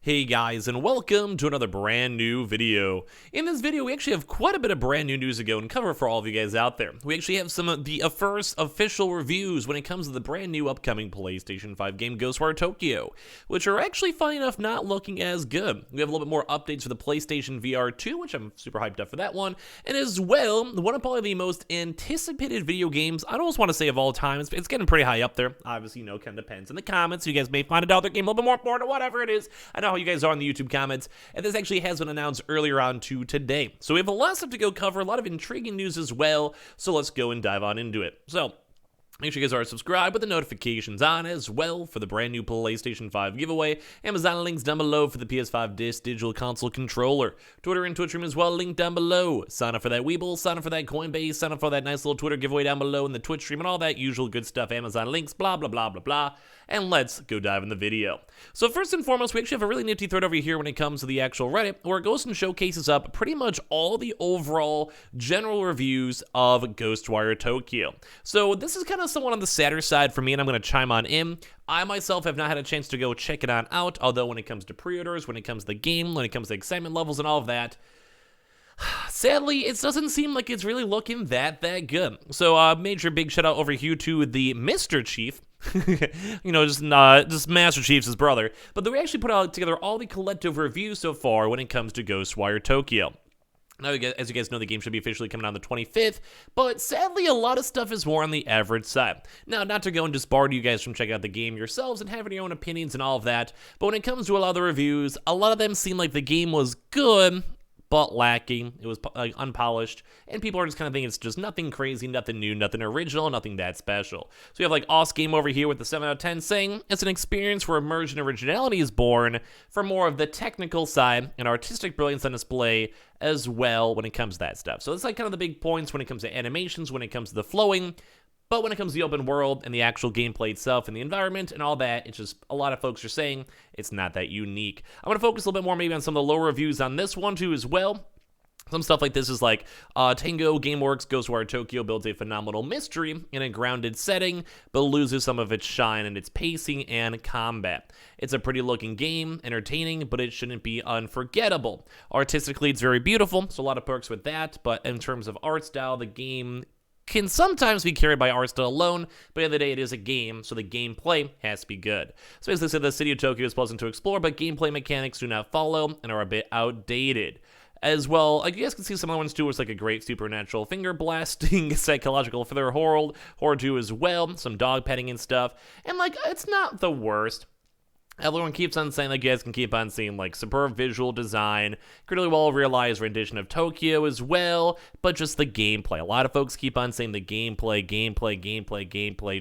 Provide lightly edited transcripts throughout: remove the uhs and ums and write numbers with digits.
Hey guys, and welcome to another brand new video. In this video, we actually have quite a bit of brand new news to go and cover for all of you guys out there. We actually have some of the first official reviews when it comes to the brand new upcoming PlayStation 5 game Ghostwire Tokyo, which are actually, funny enough, not looking as good. We have a little bit more updates for the PlayStation VR2, which I'm super hyped up for that one, and as well, one of probably the most anticipated video games, I almost want to say of all time. It's getting pretty high up there. Obviously, you know, kind of depends in the comments. You guys may find it out their game a little bit more important or whatever it is. I know how you guys are in the YouTube comments, and this actually has been announced earlier on today. So we have a lot of stuff to go cover, a lot of intriguing news as well, so let's go and dive on into it. So make sure you guys are subscribed with the notifications on as well for the brand new PlayStation 5 giveaway. Amazon links down below for the PS5 Digital Console controller. Twitter and Twitch room as well, linked down below. Sign up for that Weeble, sign up for that Coinbase, sign up for that nice little Twitter giveaway down below in the Twitch stream and all that usual good stuff. Amazon links, blah, blah, blah, blah, blah. And let's go dive in the video. So first and foremost, we actually have a really nifty thread over here when it comes to the actual Reddit, where it goes and showcases up pretty much all the overall general reviews of Ghostwire Tokyo. So this is kind of somewhat on the sadder side for me, and I'm going to chime on in. I myself have not had a chance to go check it on out, although when it comes to pre-orders, when it comes to the game, when it comes to excitement levels and all of that, sadly, it doesn't seem like it's really looking that good. So major big shout out over here to the Mr. Chief. You know, just Master Chief's his brother. But they actually put out together all the collective reviews so far when it comes to Ghostwire Tokyo. Now, as you guys know, the game should be officially coming out on the 25th, but sadly, a lot of stuff is more on the average side. Now, not to go and disbar you guys from checking out the game yourselves and having your own opinions and all of that, but when it comes to a lot of the reviews, a lot of them seem like the game was good, but lacking. It was unpolished, and people are just kind of thinking it's just nothing crazy, nothing new, nothing original, nothing that special. So you have like Os Game over here with the 7 out of 10 saying it's an experience where immersion and originality is born for more of the technical side and artistic brilliance on display as well when it comes to that stuff. So it's like kind of the big points when it comes to animations, when it comes to the flowing. But when it comes to the open world and the actual gameplay itself and the environment and all that, it's just a lot of folks are saying it's not that unique. I'm going to focus a little bit more maybe on some of the lower reviews on this one too as well. Some stuff like this is like, Tango Gameworks Ghostwire Tokyo builds a phenomenal mystery in a grounded setting, but loses some of its shine in its pacing and combat. It's a pretty looking game, entertaining, but it shouldn't be unforgettable. Artistically, it's very beautiful, so a lot of perks with that, but in terms of art style, the game can sometimes be carried by art style alone, but at the end of the day, it is a game, so the gameplay has to be good. So basically, said the city of Tokyo is pleasant to explore, but gameplay mechanics do not follow and are a bit outdated. As well, like you guys can see some other ones too, where it's like a great supernatural finger blasting, psychological thriller horror 2 as well, some dog petting and stuff, and like, it's not the worst. Everyone keeps on saying, like, you guys can keep on seeing, like, superb visual design, critically well-realized rendition of Tokyo as well, but just the gameplay. A lot of folks keep on saying the gameplay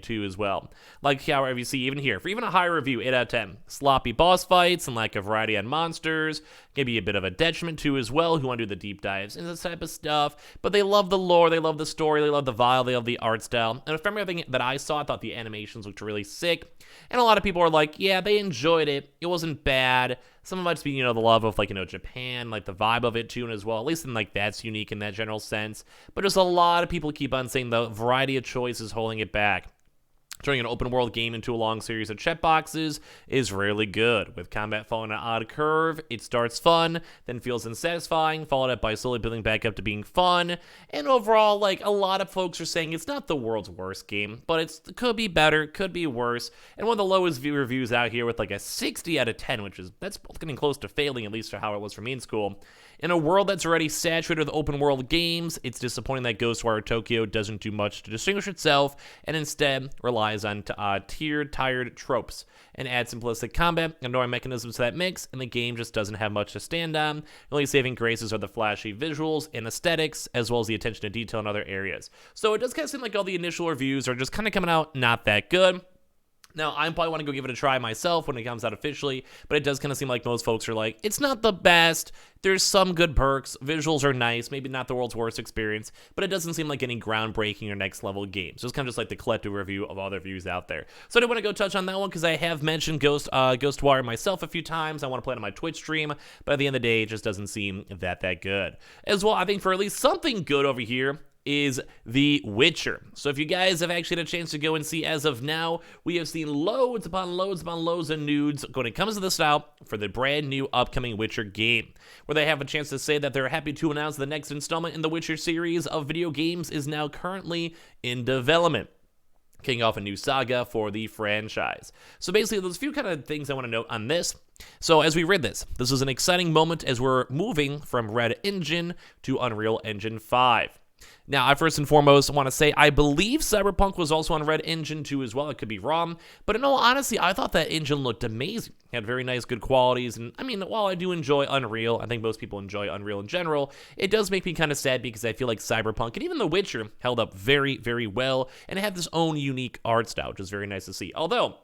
too as well. Like, however you see even here, for even a high review, 8 out of 10. Sloppy boss fights and lack of variety on monsters, can be a bit of a detriment too as well, who want to do the deep dives and this type of stuff, but they love the lore, they love the story, they love the vibe, they love the art style, and from everything that I saw, I thought the animations looked really sick, and a lot of people are like, yeah, they enjoyed it wasn't bad. Some of it might just be, you know, the love of, like, you know, Japan, like the vibe of it too, and as well, at least in, like, that's unique in that general sense, but just a lot of people keep on saying the variety of choices holding it back. Turning an open world game into a long series of checkboxes is rarely good. With combat following an odd curve, it starts fun, then feels unsatisfying, followed up by slowly building back up to being fun, and overall, like, a lot of folks are saying it's not the world's worst game, but it could be better, could be worse, and one of the lowest view reviews out here with like a 60 out of 10, that's getting close to failing, at least for how it was for me in school. In a world that's already saturated with open world games, it's disappointing that Ghostwire Tokyo doesn't do much to distinguish itself, and instead relies on tired tropes, and adds simplistic combat and annoying mechanisms to that mix, and the game just doesn't have much to stand on. The only saving graces are the flashy visuals and aesthetics, as well as the attention to detail in other areas. So it does kind of seem like all the initial reviews are just kind of coming out not that good. Now, I probably want to go give it a try myself when it comes out officially, but it does kind of seem like most folks are like, it's not the best, there's some good perks, visuals are nice, maybe not the world's worst experience, but it doesn't seem like any groundbreaking or next level games. So it's kind of just like the collective review of all the reviews out there. So I did want to go touch on that one because I have mentioned Ghostwire myself a few times. I want to play it on my Twitch stream, but at the end of the day, it just doesn't seem that good. As well, I think for at least something good over here, is The Witcher. So if you guys have actually had a chance to go and see, as of now, we have seen loads upon loads upon loads of nudes when it comes to the style for the brand new upcoming Witcher game, where they have a chance to say that they're happy to announce the next installment in the Witcher series of video games is now currently in development, kicking off a new saga for the franchise. So basically, there's a few kind of things I want to note on this. So as we read this is an exciting moment as we're moving from Red Engine to Unreal Engine 5. Now, I first and foremost want to say I believe Cyberpunk was also on Red Engine 2 as well. I could be wrong, but in all honesty, I thought that engine looked amazing. It had very nice, good qualities, and I mean, while I do enjoy Unreal, I think most people enjoy Unreal in general, it does make me kind of sad because I feel like Cyberpunk and even The Witcher held up very, very well, and it had this own unique art style, which is very nice to see. Although,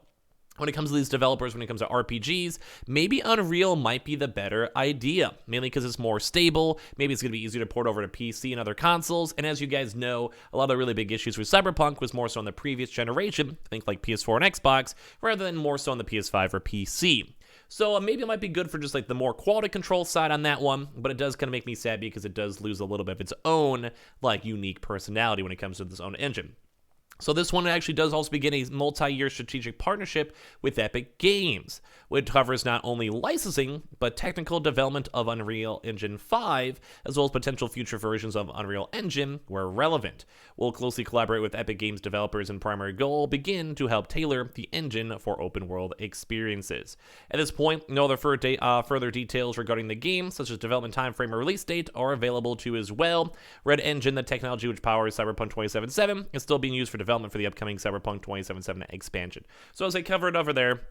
when it comes to these developers, when it comes to RPGs, maybe Unreal might be the better idea, mainly because it's more stable. Maybe it's going to be easier to port over to PC and other consoles. And as you guys know, a lot of the really big issues with Cyberpunk was more so on the previous generation, think like PS4 and Xbox, rather than more so on the PS5 or PC. So maybe it might be good for just like the more quality control side on that one, but it does kind of make me sad because it does lose a little bit of its own like unique personality when it comes to this own engine. So this one actually does also begin a multi-year strategic partnership with Epic Games, which covers not only licensing, but technical development of Unreal Engine 5, as well as potential future versions of Unreal Engine where relevant. We'll closely collaborate with Epic Games developers and primary goal begin to help tailor the engine for open-world experiences. At this point, no other further details regarding the game, such as development timeframe or release date, are available to as well. Red Engine, the technology which powers Cyberpunk 2077, is still being used for development for the upcoming Cyberpunk 2077 expansion. So as I covered over there,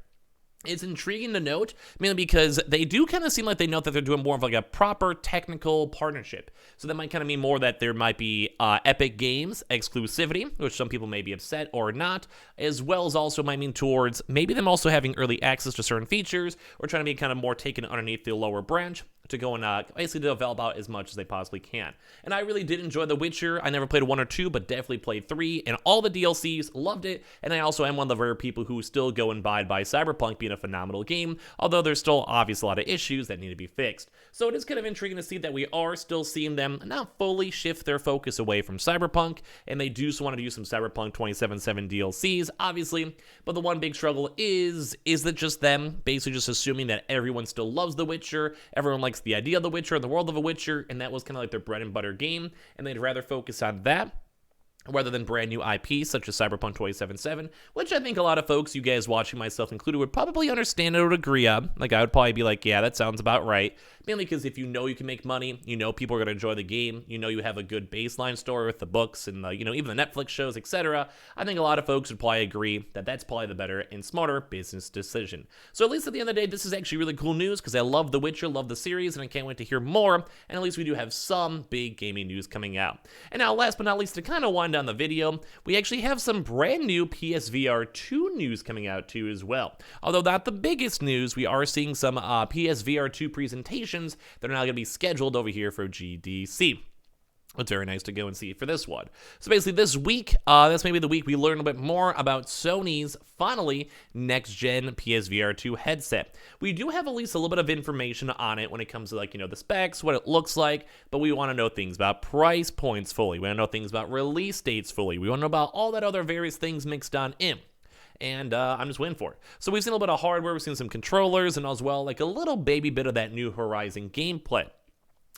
it's intriguing to note, mainly because they do kind of seem like they know that they're doing more of like a proper technical partnership. So that might kind of mean more that there might be Epic Games exclusivity, which some people may be upset or not, as well as also might mean towards maybe them also having early access to certain features, or trying to be kind of more taken underneath the lower branch to go and basically develop out as much as they possibly can. And I really did enjoy The Witcher. I never played 1 or 2, but definitely played 3, and all the DLCs, loved it. And I also am one of the rare people who still go and abide by Cyberpunk being a phenomenal game, although there's still obviously a lot of issues that need to be fixed. So it is kind of intriguing to see that we are still seeing them not fully shift their focus away from Cyberpunk, and they do want to do some Cyberpunk 2077 DLCs, obviously, but the one big struggle is that just them basically just assuming that everyone still loves The Witcher, everyone likes the idea of The Witcher, the world of a Witcher, and that was kind of like their bread and butter game, and they'd rather focus on that rather than brand new IPs such as Cyberpunk 2077, which I think a lot of folks, you guys watching, myself included, would probably understand and would agree on. Like, I would probably be like, yeah, that sounds about right. Mainly because if you know you can make money, you know people are going to enjoy the game, you know you have a good baseline story with the books and the, even the Netflix shows, etc. I think a lot of folks would probably agree that that's probably the better and smarter business decision. So at least at the end of the day, this is actually really cool news because I love The Witcher, love the series, and I can't wait to hear more. And at least we do have some big gaming news coming out. And now, last but not least, to kind of wind down the video, we actually have some brand new PSVR2 news coming out too as well. Although not the biggest news, we are seeing some PSVR2 presentations that are now going to be scheduled over here for GDC. It's very nice to go and see for this one. So basically this week, that's maybe the week we learn a bit more about Sony's, finally, next-gen PSVR2 headset. We do have at least a little bit of information on it when it comes to, like, the specs, what it looks like, but we want to know things about price points fully. We want to know things about release dates fully. We want to know about all that other various things mixed on in. And I'm just waiting for it. So we've seen a little bit of hardware, we've seen some controllers, and as well, like a little baby bit of that New Horizon gameplay,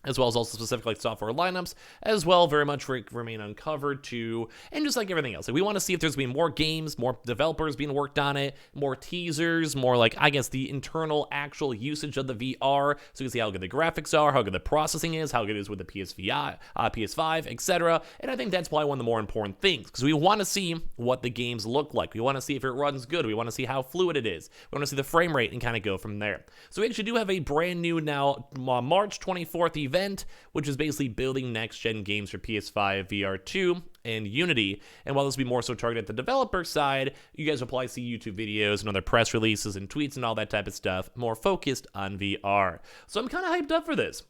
as well as also specific like software lineups, as well very much remain uncovered too, and just like everything else. Like, we want to see if there's been more games, more developers being worked on it, more teasers, more like, I guess, the internal actual usage of the VR, so you can see how good the graphics are, how good the processing is, how good it is with the PS5, etc. And I think that's probably one of the more important things, because we want to see what the games look like. We want to see if it runs good. We want to see how fluid it is. We want to see the frame rate and kind of go from there. So we actually do have a brand new now March 24th event, which is basically building next-gen games for PS5 VR2 and Unity. And while this will be more so targeted at the developer side, you guys will probably see YouTube videos and other press releases and tweets and all that type of stuff more focused on VR. So I'm kind of hyped up for this.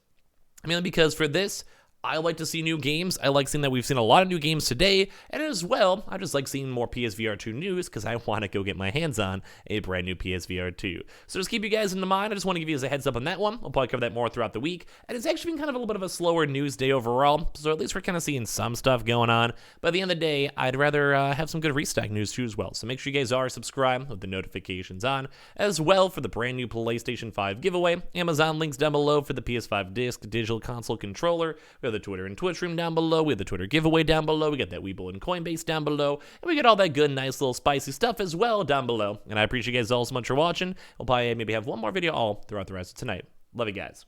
I mean, because for this, I like to see new games. I like seeing that we've seen a lot of new games today, and as well, I just like seeing more PSVR2 news because I want to go get my hands on a brand new PSVR2. So just keep you guys in mind. I just want to give you guys a heads up on that one. I'll probably cover that more throughout the week, and it's actually been kind of a little bit of a slower news day overall, so at least we're kind of seeing some stuff going on. But at the end of the day, I'd rather have some good restock news too as well. So make sure you guys are subscribed with the notifications on, as well for the brand new PlayStation 5 giveaway. Amazon links down below for the PS5 disc digital console controller. We have the Twitter and Twitch room down below. We have the Twitter giveaway down below. We got that Webull and Coinbase down below. And we got all that good, nice little spicy stuff as well down below. And I appreciate you guys all so much for watching. We'll probably maybe have one more video all throughout the rest of tonight. Love you guys.